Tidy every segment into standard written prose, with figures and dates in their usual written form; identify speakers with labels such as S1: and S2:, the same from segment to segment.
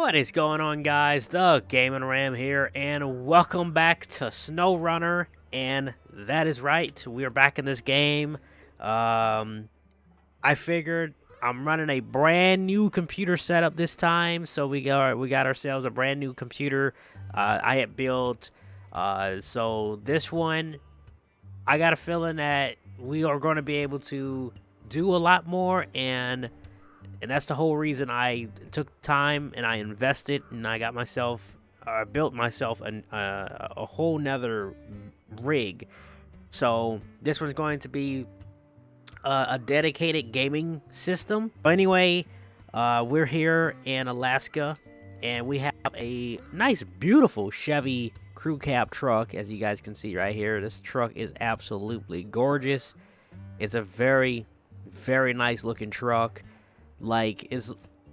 S1: What is going on, guys? The Gaming Ram here, and welcome back to SnowRunner. And that is right, we are back in this game. I figured I'm running a brand new computer setup this time, so we got ourselves a brand new computer. I had built. So this one, I got a feeling that we are going to be able to do a lot more, and that's the whole reason I took time and I invested and I got myself, built myself a whole nother rig. So this one's going to be a dedicated gaming system. But anyway, we're here in Alaska and we have a nice, beautiful Chevy crew cab truck, as you guys can see right here. This truck is absolutely gorgeous. It's a very, very nice looking truck. Like,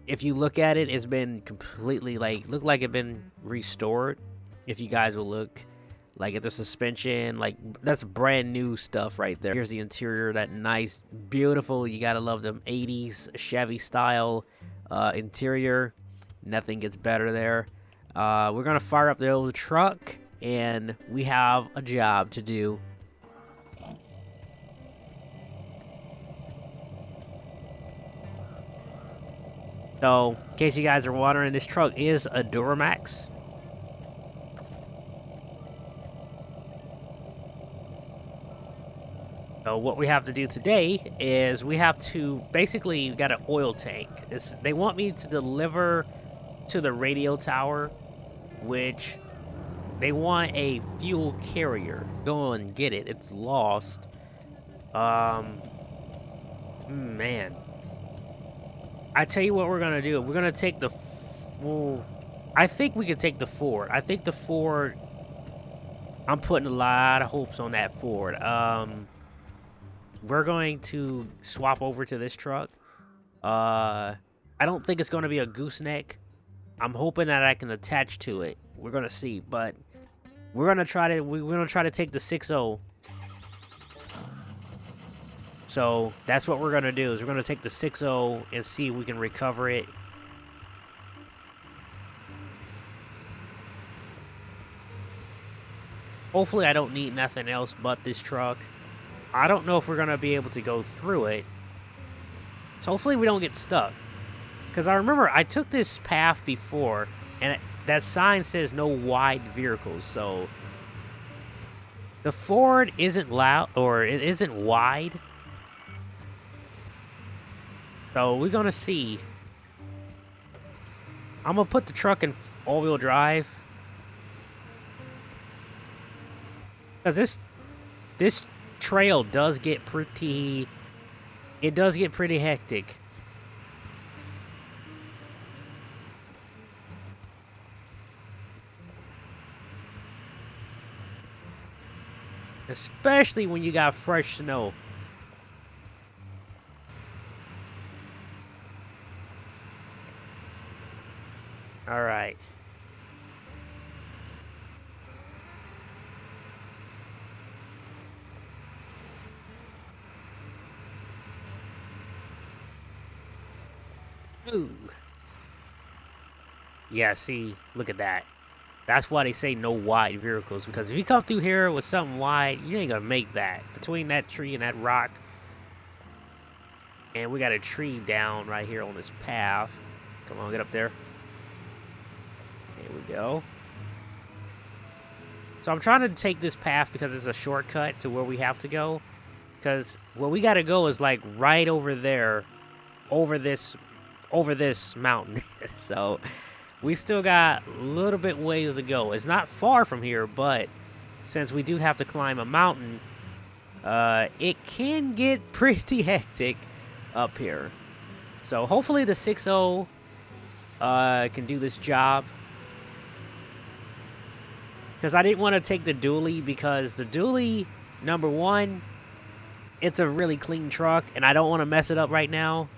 S1: if you look at it, it's been completely, look like it's been restored. If you guys will look, like, at the suspension, like, that's brand new stuff right there. Here's the interior, that nice, beautiful, you gotta love them 80s Chevy style interior. Nothing gets better there. We're gonna fire up the old truck, and we have a job to do. So, in case you guys are wondering, this truck is a Duramax. So what we have to do today is we have to basically got an oil tank. They want me to deliver to the radio tower, which they want a fuel carrier. Go and get it. It's lost. Man. I tell you what we're gonna do. We're gonna take the. Well, I think we could take the Ford. I think the Ford. I'm putting a lot of hopes on that Ford. We're going to swap over to this truck. I don't think it's gonna be a gooseneck. I'm hoping that I can attach to it. We're gonna see, but we're gonna try to take the 6.0. So that's what we're gonna do. Is we're gonna take the 6.0 and see if we can recover it. Hopefully, I don't need nothing else but this truck. I don't know if we're gonna be able to go through it. So hopefully, we don't get stuck. Because I remember I took this path before, and that sign says no wide vehicles. So the Ford isn't loud, or it isn't wide. So we're gonna see. I'm gonna put the truck in all-wheel drive, because this trail does get pretty. It does get pretty hectic. Especially when you got fresh snow. All right. Ooh. Yeah, see, look at that. That's why they say no wide vehicles, because if you come through here with something wide, you ain't gonna make that. Between that tree and that rock. And we got a tree down right here on this path. Come on, get up there. There we go. So I'm trying to take this path because it's a shortcut to where we have to go. Because where we got to go is like right over there, over this mountain. So we still got a little bit ways to go. It's not far from here, but since we do have to climb a mountain, it can get pretty hectic up here. So hopefully the 6.0 can do this job. Because I didn't want to take the dually, because the dually, number one, it's a really clean truck, and I don't want to mess it up right now.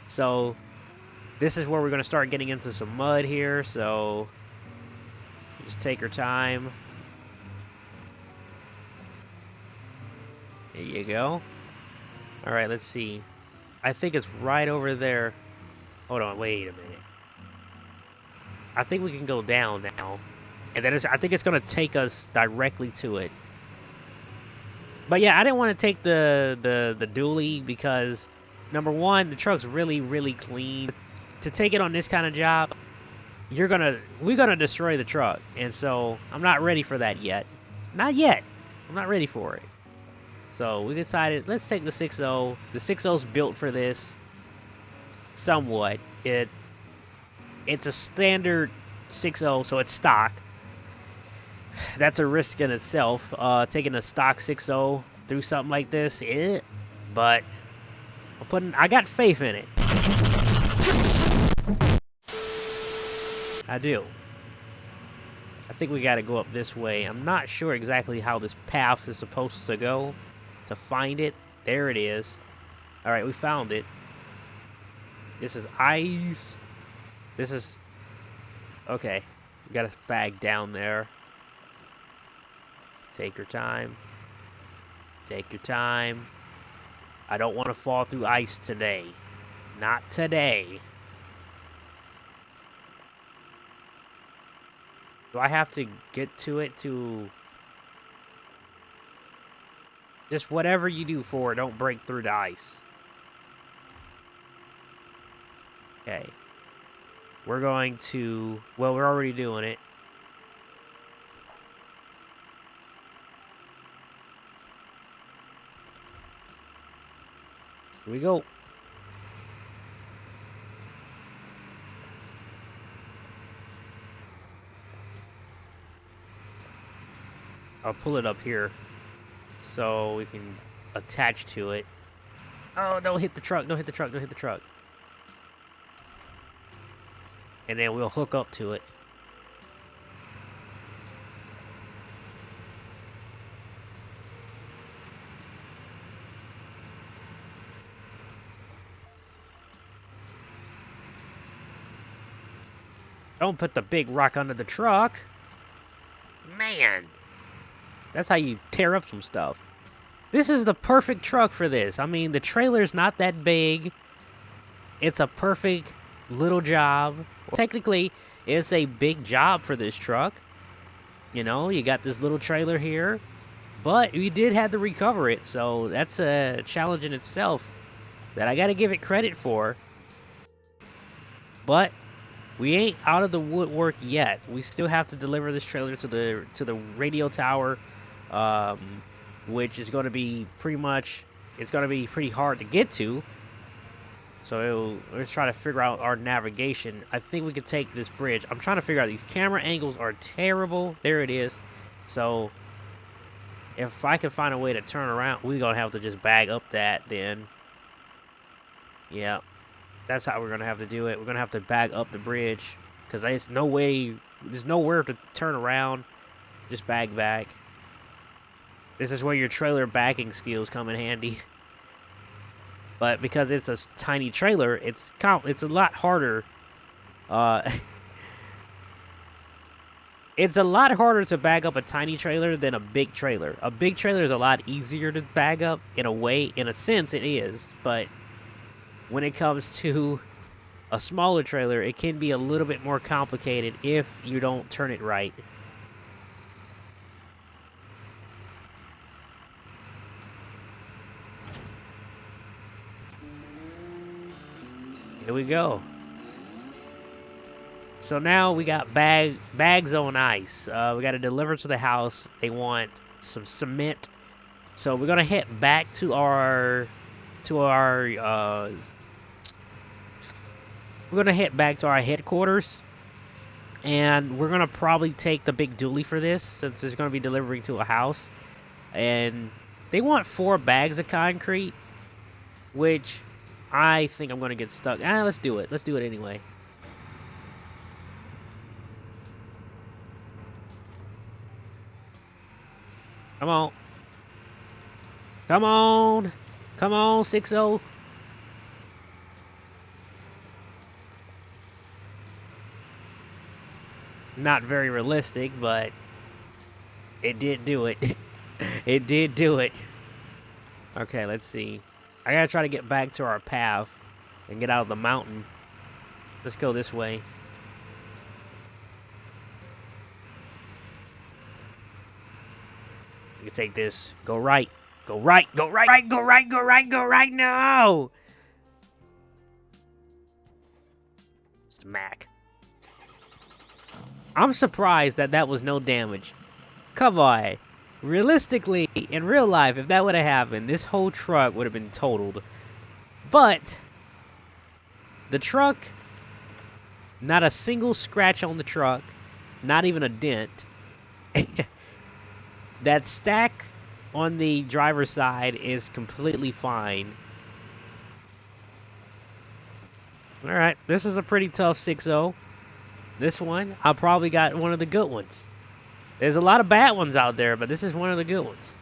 S1: So this is where we're going to start getting into some mud here, so just take our time. There you go. All right, let's see. I think it's right over there. Hold on, wait a minute. I think we can go down now. And then I think it's going to take us directly to it. But yeah, I didn't want to take the dually because, number one, the truck's really, really clean. To take it on this kind of job, we're gonna destroy the truck. And so I'm not ready for that yet. Not yet. I'm not ready for it. So we decided, let's take the 6.0. The 6.0's built for this. Somewhat. It's a standard 6.0, so it's stock. That's a risk in itself, taking a stock 6.0 through something like this. But I got faith in it. I do. I think we got to go up this way. I'm not sure exactly how this path is supposed to go to find it. There it is. All right, we found it. This is ice. This is... Okay. We got a bag down there. Take your time. Take your time. I don't want to fall through ice today. Not today. Do I have to get to it to... Just whatever you do for it, don't break through the ice. Okay. We're going to... Well, we're already doing it. Here we go. I'll pull it up here so we can attach to it. Oh, don't hit the truck, don't hit the truck, don't hit the truck. And then we'll hook up to it. Don't put the big rock under the truck. Man. That's how you tear up some stuff. This is the perfect truck for this. I mean, the trailer's not that big. It's a perfect little job. Technically, it's a big job for this truck. You know, you got this little trailer here. But we did have to recover it, so that's a challenge in itself that I got to give it credit for. But we ain't out of the woodwork yet. We still have to deliver this trailer to the radio tower, which is going to be pretty hard to get to. So let's try to figure out our navigation. I think we could take this bridge. I'm trying to figure out, these camera angles are terrible. There it is. So if I can find a way to turn around, we're going to have to just bag up that then. Yeah. That's how we're going to have to do it. We're going to have to bag up the bridge because there's nowhere to turn around. Just bag back. This is where your trailer bagging skills come in handy. But because it's a tiny trailer, it's a lot harder. It's a lot harder to bag up a tiny trailer than a big trailer. A big trailer is a lot easier to bag up in a way. In a sense, it is. But when it comes to a smaller trailer, it can be a little bit more complicated if you don't turn it right. Here we go. So now we got bags on ice. We got to deliver to the house. They want some cement. So we're gonna head back to our headquarters, and we're gonna probably take the big dually for this since it's gonna be delivering to a house. And they want 4 bags of concrete, which I think I'm gonna get stuck. Let's do it. Let's do it anyway. Come on. Come on. Come on, 6-0. Not very realistic, but it did do it. It did do it. Okay, let's see. I gotta try to get back to our path and get out of the mountain. Let's go this way. take this. Go right. Go right. Go right. Go right. Go right. Go right. No. Smack. I'm surprised that that was no damage. Come on. Realistically, in real life, if that would have happened, this whole truck would have been totaled. But the truck, not a single scratch on the truck, not even a dent. That stack on the driver's side is completely fine. Alright, this is a pretty tough 6-0. This one, I probably got one of the good ones. There's a lot of bad ones out there, but this is one of the good ones.